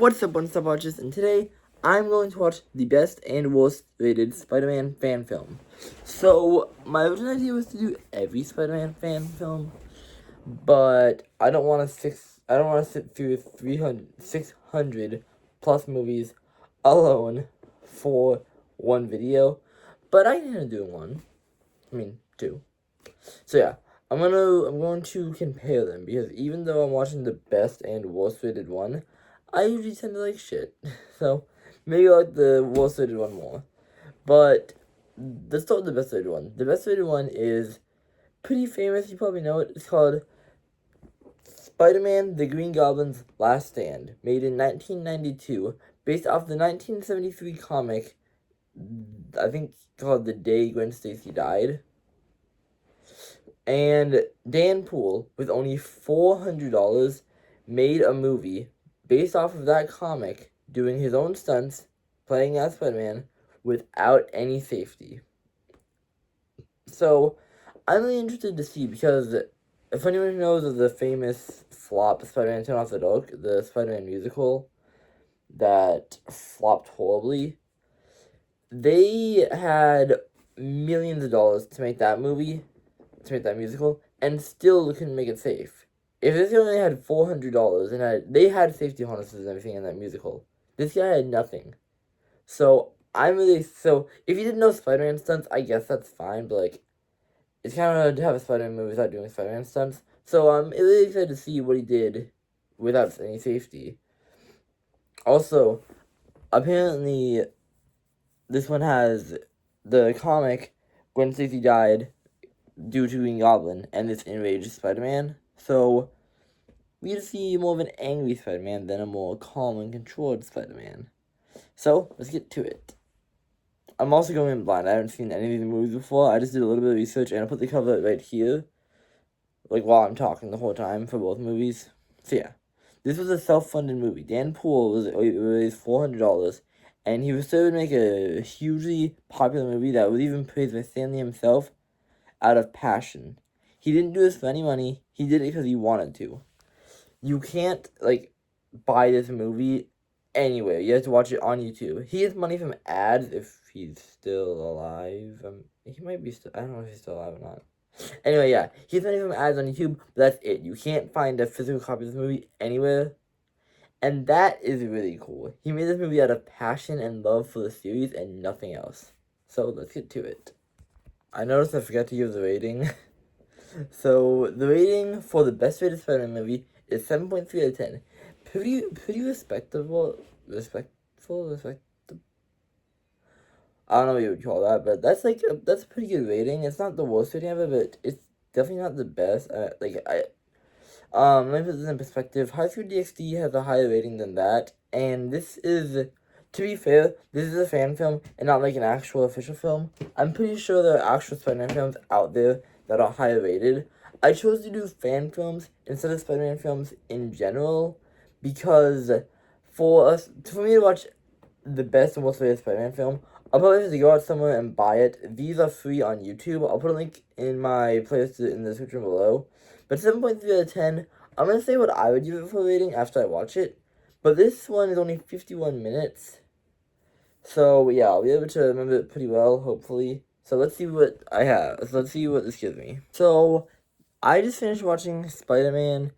What's up, watchers? And today I'm going to watch the best and worst rated Spider-Man fan film. So my original idea was to do every Spider-Man fan film, but I don't want to sit through 600 plus movies alone for one video. But I ended up doing one. I mean, two. So yeah, I'm going to compare them because even though I'm watching the best and worst rated one, I usually tend to like shit. So maybe I like the worst rated one more. But let's start with the best rated one. The best rated one is pretty famous. You probably know it. It's called Spider-Man: The Green Goblin's Last Stand, made in 1992, based off the 1973 comic, I think called The Day Gwen Stacy Died. And Dan Poole, with only $400, made a movie based off of that comic, doing his own stunts, playing as Spider-Man, without any safety. So, I'm really interested to see, because if anyone knows of the famous flop Spider-Man Turn Off the Dark, the Spider-Man musical that flopped horribly, they had millions of dollars to make that movie, to make that musical, and still couldn't make it safe. If this guy only had $400 and they had safety harnesses and everything in that musical, this guy had nothing. So if you didn't know Spider-Man stunts, I guess that's fine, but like, it's kind of hard to have a Spider-Man movie without doing Spider-Man stunts. So I'm really excited to see what he did without any safety. Also, apparently, this one has the comic Gwen Stacy died due to Green Goblin, and this enraged Spider-Man. So we get to see more of an angry Spider-Man than a more calm and controlled Spider-Man. So let's get to it. I'm also going in blind. I haven't seen any of these movies before. I just did a little bit of research, and I put the cover right here, like while I'm talking the whole time for both movies. So yeah, this was a self-funded movie. Dan Poole raised $400, and he was started to make a hugely popular movie that was even praised by Stanley himself out of passion. He didn't do this for any money. He did it because he wanted to. You can't, like, buy this movie anywhere. You have to watch it on YouTube. He gets money from ads if he's still alive. He might be still, I don't know if he's still alive or not. Anyway, yeah, he gets money from ads on YouTube, but that's it. You can't find a physical copy of this movie anywhere. And that is really cool. He made this movie out of passion and love for the series and nothing else. So let's get to it. I noticed I forgot to give the rating. So the rating for the best rated Spider-Man movie is 7.3 out of 10. Pretty respectable. I don't know what you would call that, but that's that's a pretty good rating. It's not the worst rating ever, but it's definitely not the best. Let me put this in perspective. High School DxD has a higher rating than that, and this is, to be fair, this is a fan film and not like an actual official film. I'm pretty sure there are actual Spider-Man films out there that are higher rated. I chose to do fan films instead of Spider-Man films in general because for me to watch the best and worst rated Spider-Man film, I'll probably have to go out somewhere and buy it. These are free on YouTube. I'll put a link in my playlist in the description below. But 7.3 out of 10, I'm going to say what I would give it for a rating after I watch it. But this one is only 51 minutes. So, yeah, I'll be able to remember it pretty well, hopefully. So, let's see what I have. So, let's see what this gives me. So, I just finished watching Spider-Man: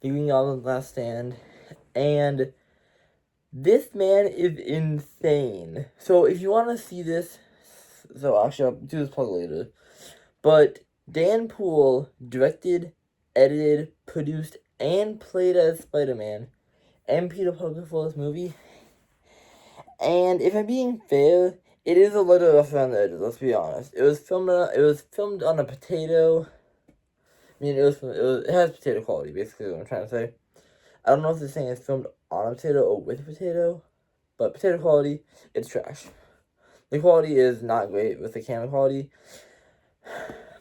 The Green Goblin's Last Stand. And this man is insane. So, if you want to see this... So, actually, I'll do this plug later. But Dan Poole directed, edited, produced, and played as Spider-Man and Peter Parker for this movie. And if I'm being fair, it is a little rough around the edges, let's be honest. It was filmed on a potato. I mean, it has potato quality, basically, what I'm trying to say. I don't know if this thing is filmed on a potato or with a potato, but potato quality, it's trash. The quality is not great with the camera quality.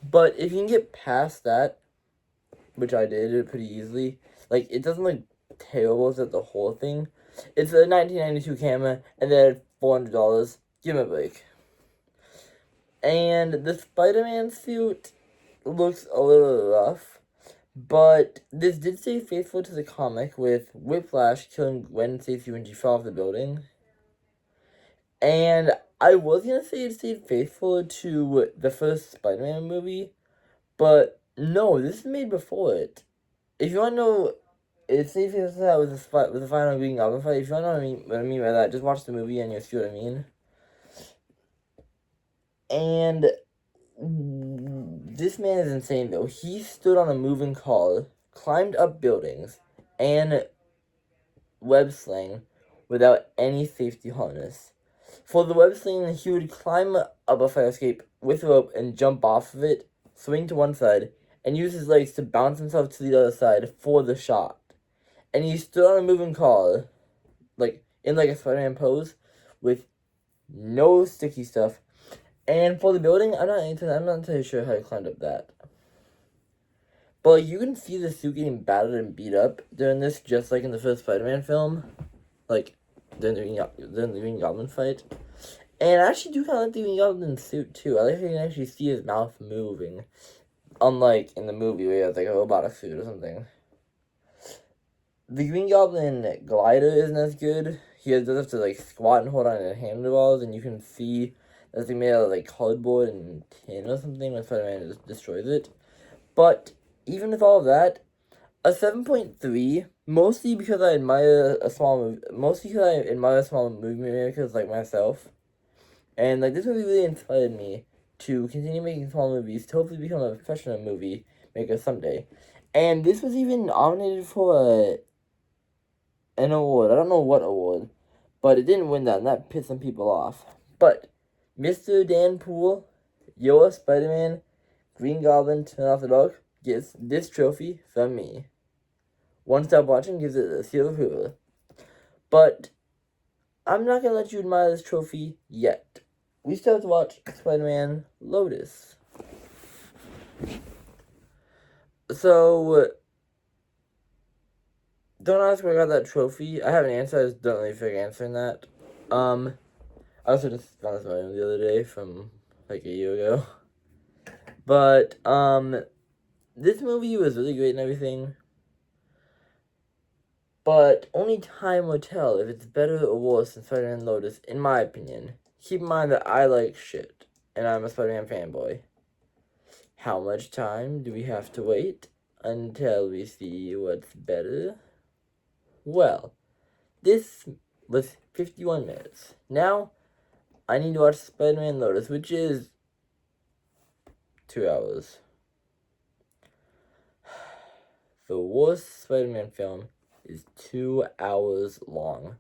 But if you can get past that, which I did pretty easily, like, it doesn't look terrible as the whole thing. It's a 1992 camera, and then $400. Give me a break. And the Spider-Man suit looks a little rough, But this did stay faithful to the comic, with Whiplash killing Gwen Stacy when she fell off the building. And I was gonna say it stayed faithful to the first Spider-Man movie, but no, this is made before it. If you want to know, it stayed faithful to that with the final Green Goblin fight. If you want to know what I mean by that, just watch the movie and you'll see what I mean. And this man is insane, though. He stood on a moving car, climbed up buildings, and web sling without any safety harness. For the web sling, he would climb up a fire escape with a rope and jump off of it, swing to one side, and use his legs to bounce himself to the other side for the shot. And he stood on a moving car, in a Spider-Man pose, with no sticky stuff. And for the building, I'm not entirely sure how he climbed up that. But you can see the suit getting battered and beat up during this, just like in the first Spider-Man film. During the Green Goblin fight. And I actually do kind of like the Green Goblin suit, too. I like how you can actually see his mouth moving. Unlike in the movie where he has, a robotic suit or something. The Green Goblin glider isn't as good. He does have to, squat and hold on to handlebars, and you can see that's made out of, cardboard and tin or something when Spider-Man just destroys it. But even with all of that, a 7.3, mostly because I admire small movie makers like myself. And this movie really inspired me to continue making small movies, to hopefully become a professional movie maker someday. And this was even nominated for an award. I don't know what award, but it didn't win that, and that pissed some people off. But Mr. Dan Poole, your Spider-Man, Green Goblin, Turn Off the Dog, gets this trophy from me. One Stop Watching gives it a seal of approval. But I'm not going to let you admire this trophy yet. We still have to watch Spider-Man Lotus. So, don't ask where I got that trophy. I have an answer, I just don't really feel like answering that. I also just found this video the other day from, a year ago. But, this movie was really great and everything. But only time will tell if it's better or worse than Spider-Man Lotus, in my opinion. Keep in mind that I like shit, and I'm a Spider-Man fanboy. How much time do we have to wait until we see what's better? Well, this was 51 minutes. Now, I need to watch Spider-Man Lotus, which is 2 hours. The worst Spider-Man film is 2 hours long.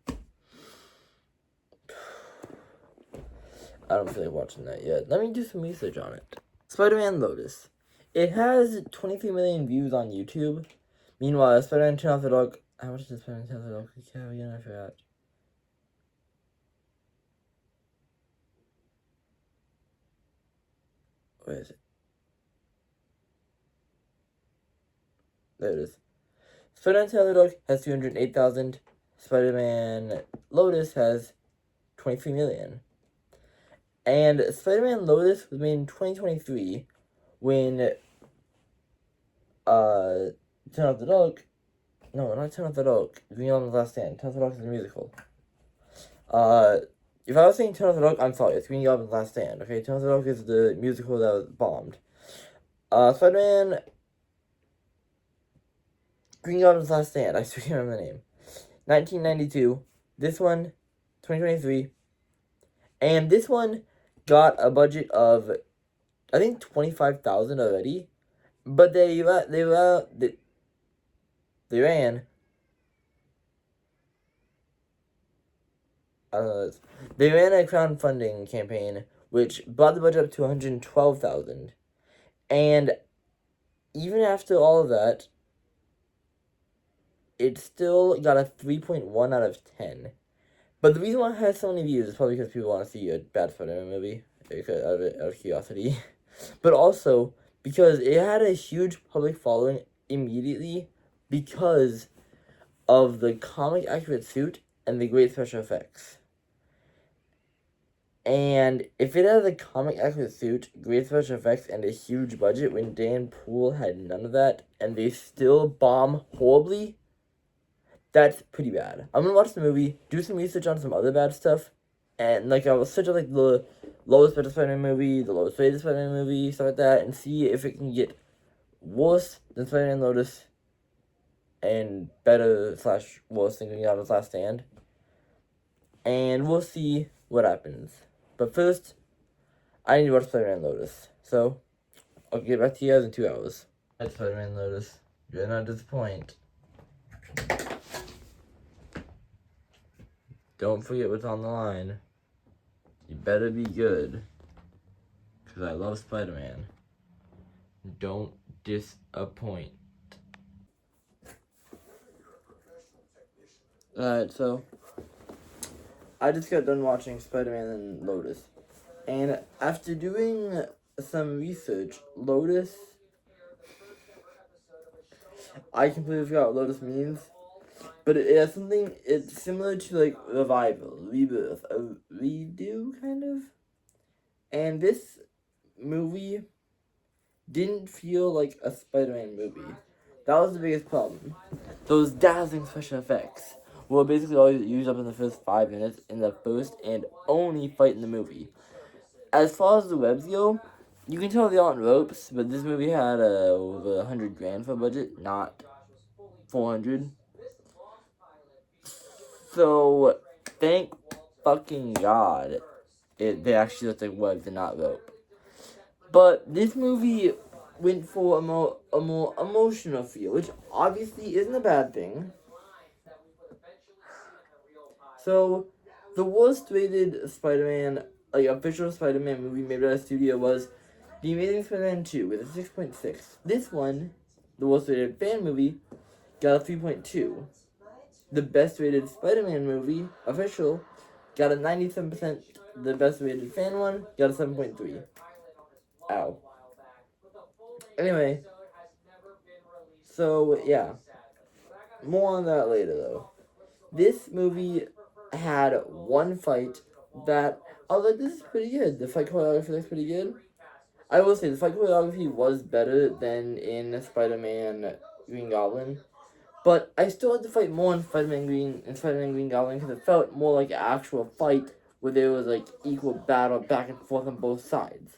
I don't feel like watching that yet. Let me do some research on it. Spider-Man Lotus. It has 23 million views on YouTube. Meanwhile, Spider-Man Turn Off the Dog... How much does Spider-Man Turn Off the Dog have again? I forgot. Where is it? There it is. Spider-Man Turn Off the Dog has 208,000. Spider-Man Lotus has 23 million. And Spider-Man Lotus was made in 2023 when Turn Off the Dog... No, not Turn Off the Dog. Green Goblin's Last Stand. Turn Off the Dog is a musical. If I was saying Turn Off the Dog, I'm sorry. It's Green Goblin's Last Stand, okay? Turn Off the Dog is the musical that was bombed. Spider-Man... Green Goblin's Last Stand. I still can't remember the name. 1992. This one, 2023. And this one got a budget of, I think, 25,000 already. But they ran they ran a crowdfunding campaign which brought the budget up to 112,000. And even after all of that, it still got a 3.1 out of 10. But the reason why it has so many views is probably because people want to see a bad Spider-Man movie out of curiosity. But also because it had a huge public following immediately because of the comic accurate suit and the great special effects. And if it has a comic accurate suit, great special effects, and a huge budget, when Dan Poole had none of that, and they still bomb horribly, that's pretty bad. I'm gonna watch the movie, do some research on some other bad stuff, and like I will search out like the lowest rated Spider-Man movie, the lowest rated Spider-Man movie, stuff like that, and see if it can get worse than Spider-Man Lotus, and better slash worse than Green Goblin's Last Stand, and we'll see what happens. But first, I need to watch Spider-Man Lotus, so I'll get back to you guys in 2 hours. That's Spider-Man Lotus. You're not disappoint. Don't forget what's on the line. You better be good. Because I love Spider-Man. Don't disappoint. Alright, so I just got done watching Spider-Man and Lotus. And after doing some research, Lotus, I completely forgot what Lotus means. But it has something, it's similar to like revival, rebirth, a redo kind of. And this movie didn't feel like a Spider-Man movie. That was the biggest problem. Those dazzling special effects were basically all used up in the first 5 minutes in the first and only fight in the movie. As far as the webs go, you can tell they aren't ropes, but this movie had over $100,000 for a budget, not 400. So, thank fucking God they actually looked like webs and not rope. But this movie went for a more emotional feel, which obviously isn't a bad thing. So, the worst rated Spider-Man, like official Spider-Man movie made by the studio was The Amazing Spider-Man 2 with a 6.6. This one, the worst rated fan movie, got a 3.2. The best rated Spider-Man movie, official, got a 97%. The best rated fan one got a 7.3. Ow. Anyway, so yeah. More on that later though. This movie had one fight that I was like, this is pretty good. The fight choreography looks pretty good. I will say the fight choreography was better than in Spider-Man Green Goblin. But I still like the fight more in Spider-Man Green Goblin because it felt more like an actual fight where there was like equal battle back and forth on both sides.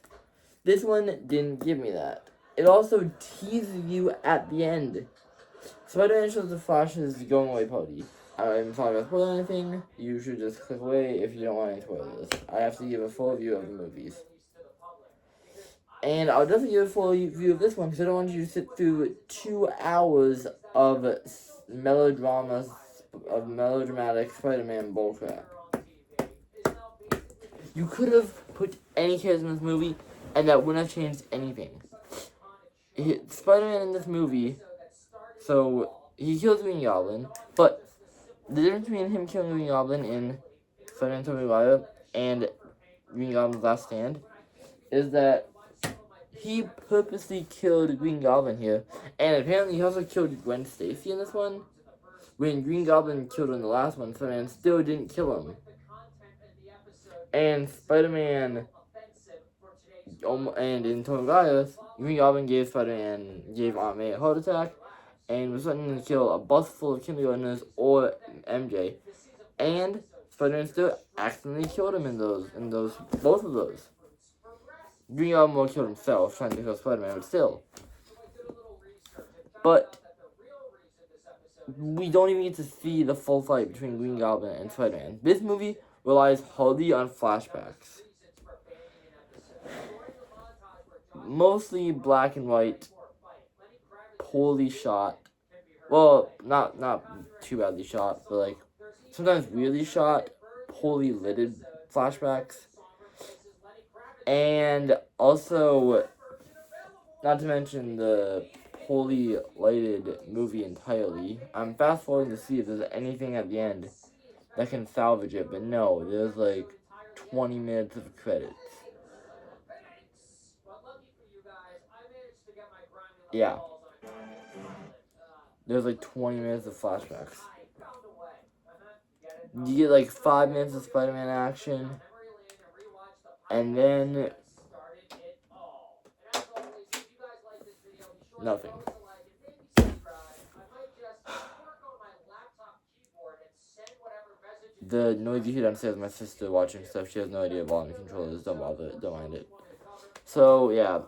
This one didn't give me that. It also teases you at the end. Spider-Man shows the Flash's going away party. I'm sorry if I spoil anything. You should just click away if you don't want any spoilers. I have to give a full review of the movies. And I'll definitely give a full review of this one because I don't want you to sit through 2 hours of melodramatic Spider-Man bullcrap. You could have put any character in this movie and that wouldn't have changed anything. Spider-Man in this movie, so he kills Green Goblin, but the difference between him killing Green Goblin in Spider-Man Tobey Maguire and Green Goblin's Last Stand is that he purposely killed Green Goblin here, and apparently he also killed Gwen Stacy in this one. When Green Goblin killed her in the last one, Spider-Man still didn't kill him. And Spider-Man, and in Tobey Maguire, Green Goblin gave Aunt May a heart attack, and was threatening to kill a bus full of kindergartners or MJ. And Spider-Man still accidentally killed him in both of those. Green Goblin killed himself trying to kill Spider-Man, but still. But we don't even get to see the full fight between Green Goblin and Spider-Man. This movie relies hardly on flashbacks. Mostly black and white, poorly shot. Well, not too badly shot, but like sometimes really shot, poorly lighted flashbacks. And also, not to mention the poorly lighted movie entirely. I'm fast forwarding to see if there's anything at the end that can salvage it, but no, there's like 20 minutes of credits. Yeah. There's like 20 minutes of flashbacks. You get like 5 minutes of Spider-Man action, And then nothing. The noise you hear downstairs is my sister watching stuff. She has no idea volume control is. Don't bother. Don't mind it. So, yeah.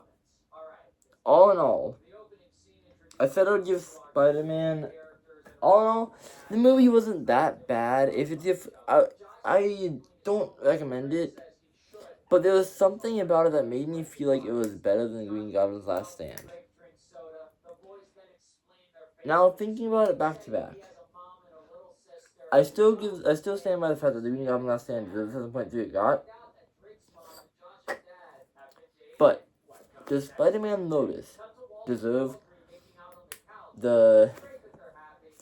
All in all, I said I would give Spider-Man... All in all, the movie wasn't that bad. I don't recommend it. But there was something about it that made me feel like it was better than Green Goblin's Last Stand. Now, thinking about it back to back, I still stand by the fact that the Green Goblin Last Stand deserves 7.3 it got. But does Spider-Man Lotus deserve the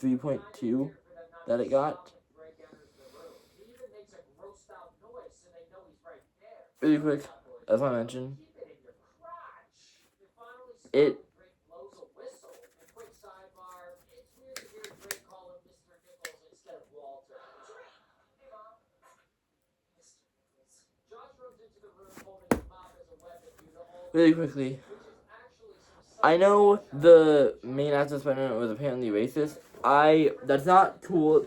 3.2 that it got? Really quick, as I mentioned, it really quickly, I know the main actor of Spider-Man was apparently racist. That's not cool.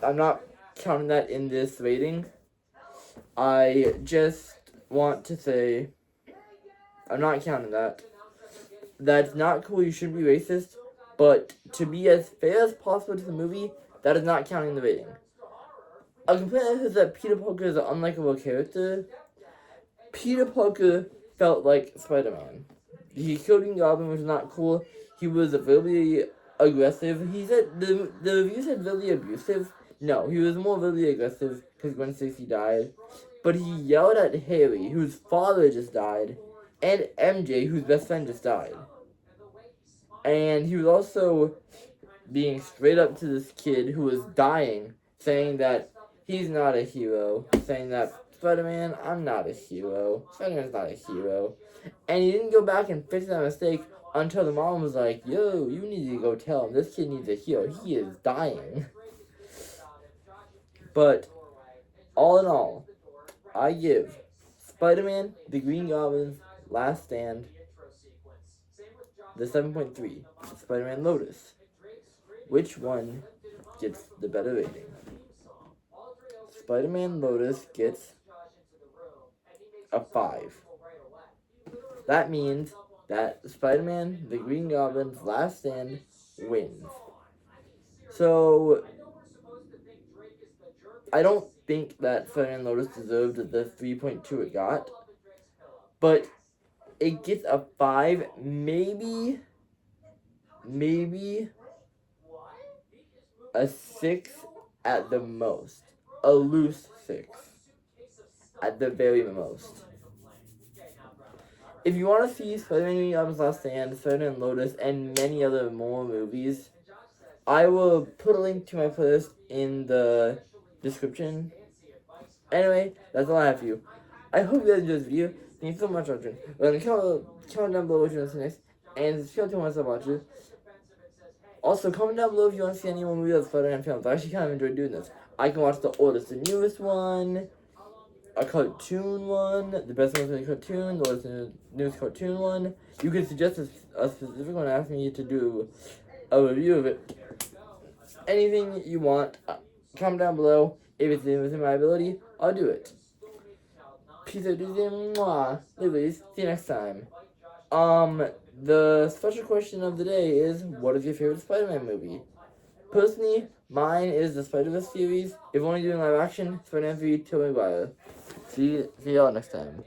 I'm not counting that in this rating. I just want to say, I'm not counting that. That's not cool. You shouldn't be racist. But to be as fair as possible to the movie, that is not counting the rating. A complaint is that Peter Parker is an unlikable character. Peter Parker felt like Spider-Man. He killed Green Goblin, which was not cool. He was verbally aggressive. He said the review said verbally abusive. No, he was more verbally aggressive because Gwen Stacy died. But he yelled at Harry, whose father just died, and MJ, whose best friend just died. And he was also being straight up to this kid who was dying, saying that he's not a hero, saying that Spider-Man, I'm not a hero. Spider-Man's not a hero. And he didn't go back and fix that mistake until the mom was like, yo, you need to go tell him this kid needs a hero. He is dying. But, all in all, I give Spider-Man, the Green Goblin's Last Stand, the 7.3. Spider-Man Lotus. Which one gets the better rating? Spider-Man Lotus gets a 5. That means that Spider-Man, the Green Goblin's Last Stand wins. So, I don't think that Spider-Man Lotus deserved the 3.2 it got. But it gets a 5, maybe a 6 at the most. A loose 6 at the very most. If you want to see Spider-Man Green Goblin's Last Stand, Spider-Man Lotus, and many other more movies, I will put a link to my playlist in the description. Anyway, that's all I have for you. I hope you guys enjoyed this video. Thank you so much for watching. Comment down below what you want to see next. And subscribe to my stuff about you. Also, comment down below if you want to see any more movies of Spider-Man films. I actually kind of enjoyed doing this. I can watch the oldest and newest one, a cartoon one, the best one of the cartoon, the oldest and newest cartoon one. You can suggest a specific one and ask me to do a review of it. Anything you want, comment down below. If it's within my ability, I'll do it. Peace out, mwah. Ladies, see you next time. The special question of the day is, what is your favorite Spider-Man movie? Personally, mine is the Spider-Verse series. If only doing live action, Spider-Man 3, Tobey Maguire. See y'all next time.